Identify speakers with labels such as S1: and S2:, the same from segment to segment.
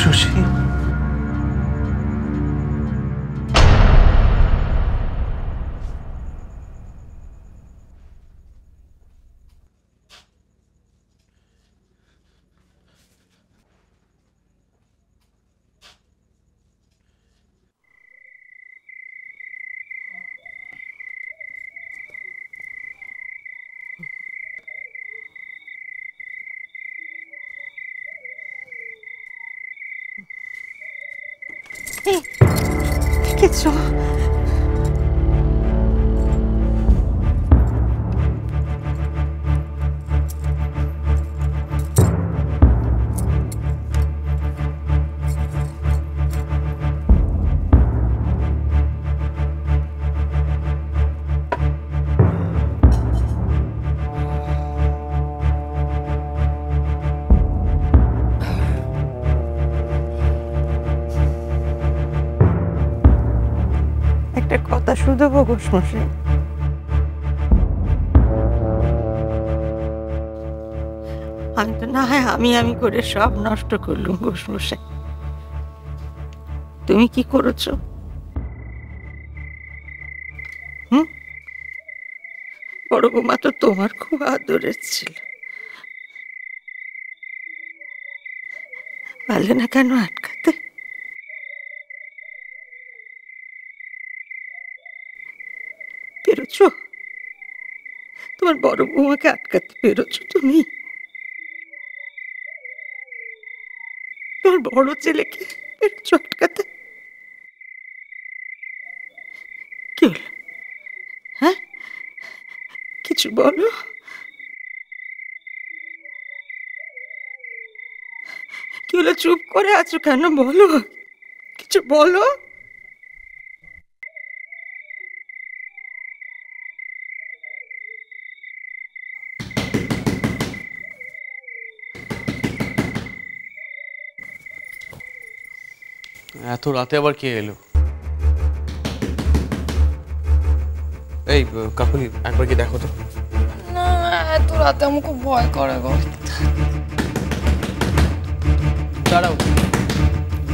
S1: শশী,
S2: দেখেছ? একটা কথা শুধবো ঘোষমশাই, আমি তো না হয় আমি করে সব নষ্ট করলুম ঘোষমশাই। তুমি কি করেছ? বড় বৌমা তো তোমার খুব আদরের ছিল, পারলে না কেন আটকাতে? পেরেছ? তোমার বড় বৌমাকে আটকাতে পেরেছ তুমি? তোমার বড় ছেলেকে পেরেছ আটকাতে? কি হলো? হ্যাঁ, কিছু বলো। কি হলো? চুপ করে আছো কেন? বলো, কিছু বলো।
S3: এত রাতে আবার কে এলো? এই কাকুলি, একবার কি দেখো তো।
S4: না, এত রাতে আমার খুব ভয় করে গো।
S3: দাঁড়াও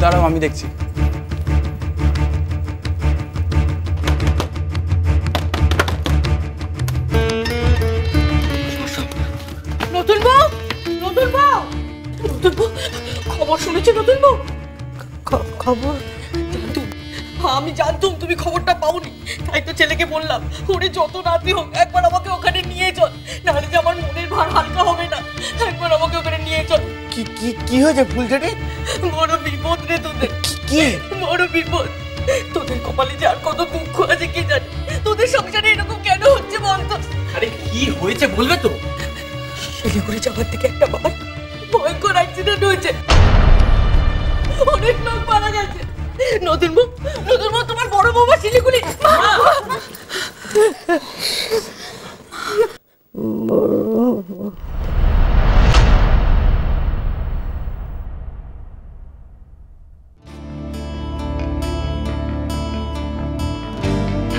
S3: দাঁড়াও, আমি দেখছি।
S2: নতুন বউ, নতুন বউ, নতুন বউ, খবর শুনেছো নতুন বউ? খবর?
S5: আমি জানতাম তুমি খবরটা পাওনি, তাই তো ছেলেকে বললাম ওরে যত রাতে হোক একবার আমাকে ওখানে নিয়ে চল, নাহলে যে আমার মনের ভার হালকা হবে না। একবার আমাকে ওখানে নিয়ে চল।
S3: কি কি কি হয়েছে ফুলঝাড়ি?
S5: বড় বিপদ রে তোদের।
S3: কি
S5: বড় বিপদ? তোদের কপালে যে আর কত দুঃখ আছে কি জানি, তোদের সংসারে এরকম কেন হচ্ছে বলতো?
S3: আরে কি হয়েছে বলবে তো?
S5: শিলিগুড়ি যাওয়ার থেকে একটা ভয়ঙ্কর অ্যাক্সিডেন্ট হয়েছে, অনেক লোক মারা গেছে। নতুন বউ, নতুন বউ, তোমার বড় বৌমা শিলিগুড়ি।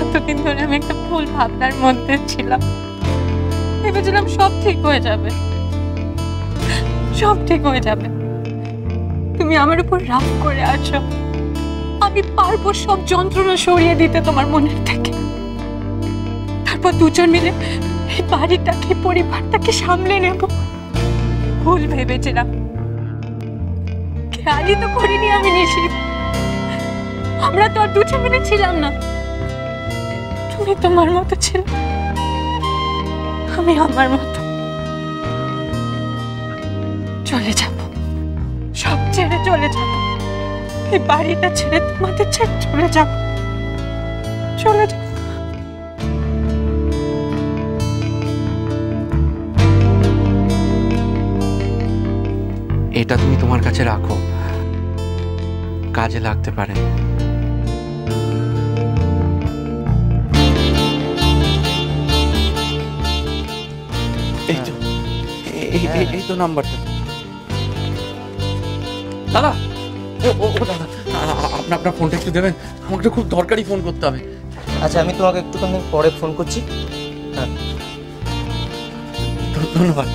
S4: এতদিন ধরে আমি একটা ভুল ভাবনার মধ্যে ছিলাম, ভেবেছিলাম সব ঠিক হয়ে যাবে, সব ঠিক হয়ে যাবে। তুমি আমার উপর রাগ করে আছো, আমি পারবো সব যন্ত্রণা সরিয়ে দিতে তোমার মনের থেকে। তারপর দুজন মিলে এই বাড়িটাকে, পরিবারটাকে সামলে নেব। ভুল ভেবেছিলাম, খেয়ালই তো করিনি আমি নিশি, আমরা তো আর দুজন মিলে ছিলাম না। তুমি তোমার মতো ছিল, আমি আমার মতো। চলে যাব, সব ছেড়ে চলে যাব, এই বাড়িটা ছেড়ে, তোমাদের ছেড়ে চলে যাব, চলে যাব।
S3: এটা তুমি তোমার কাছে রাখো, কাজে লাগতে পারে। এই তো এই তো নাম্বারটা। দাদা, ও দাদা, আপনার ফোনটা একটু দেবেন, আমাকে খুব দরকারি ফোন করতে হবে।
S1: আচ্ছা, আমি তোমাকে একটুখানি পরে ফোন করছি। হ্যাঁ,
S3: ধন্যবাদ।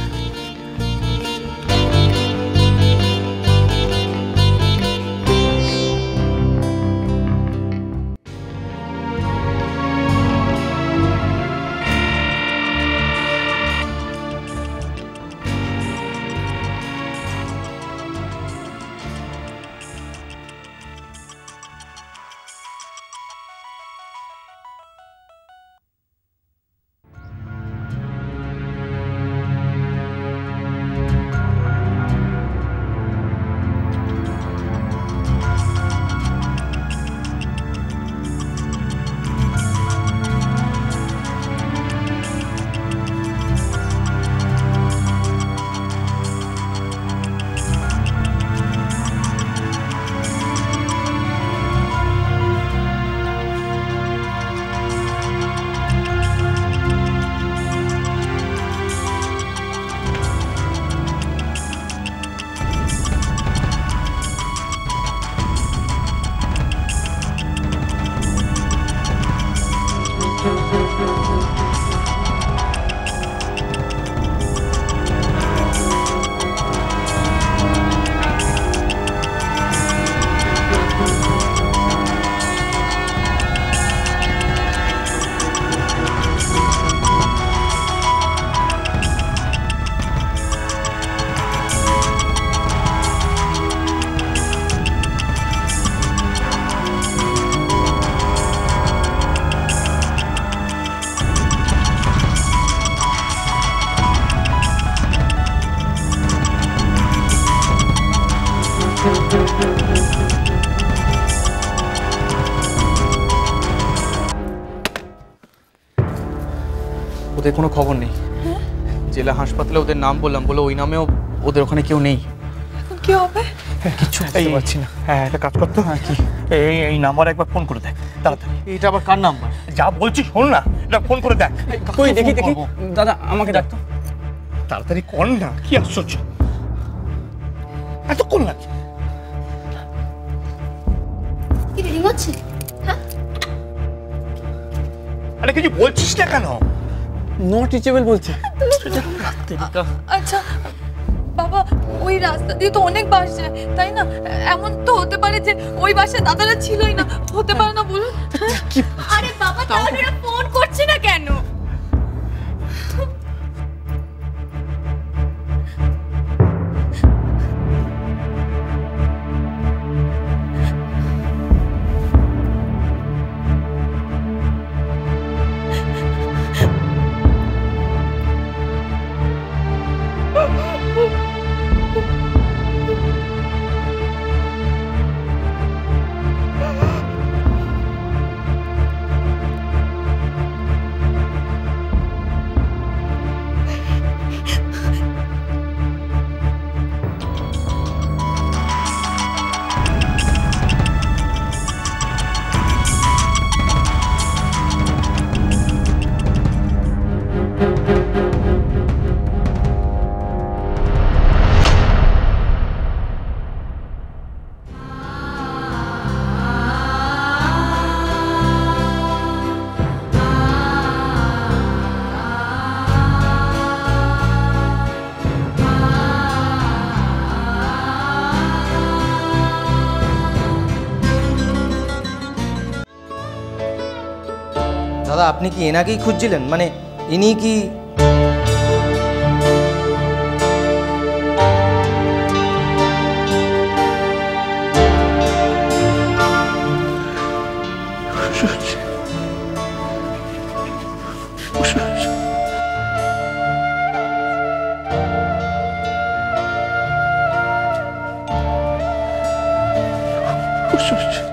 S3: ওদের কোনো খবর নেই। জেলা হাসপাতালে ওদের নাম বললাম, বলে ওই নামেও ওদের ওখানে কেউ নেই।
S2: এখন কি হবে?
S1: কিচ্ছু বুঝতে পারছি না। হ্যাঁ, একটা কাজ করতো। হ্যাঁ, কি? এই নাম্বারে একবার ফোন করে দেখ তাড়াতাড়ি।
S3: এটা আবার কার নাম্বার?
S1: যা বলছি শোন না, এটা ফোন করে দেখ।
S3: কই দেখি দেখি। দাদা আমাকে দেখ তো।
S1: তাড়াতাড়ি কর না, কি আশ্চর্য, এতক্ষণ লাগছে।
S6: কি রিং হচ্ছে? হ্যাঁ,
S1: আরে কিছু বলছিস না কেন?
S3: নট রিচেবল বলছে।
S4: আচ্ছা বাবা, ওই রাস্তা দিয়ে তো অনেক বাস যায়, তাই না? এমন তো হতে পারে যে ওই বাসে দাদারা ছিলই না, হতে পারে না বলুন?
S6: আরে বাবা, তাহলে ওরা ফোন করছে না কেন?
S1: দাদা, আপনি কি এনাকেই খুঁজছিলেন? মানে ইনি কি?
S3: হুশ হুশ।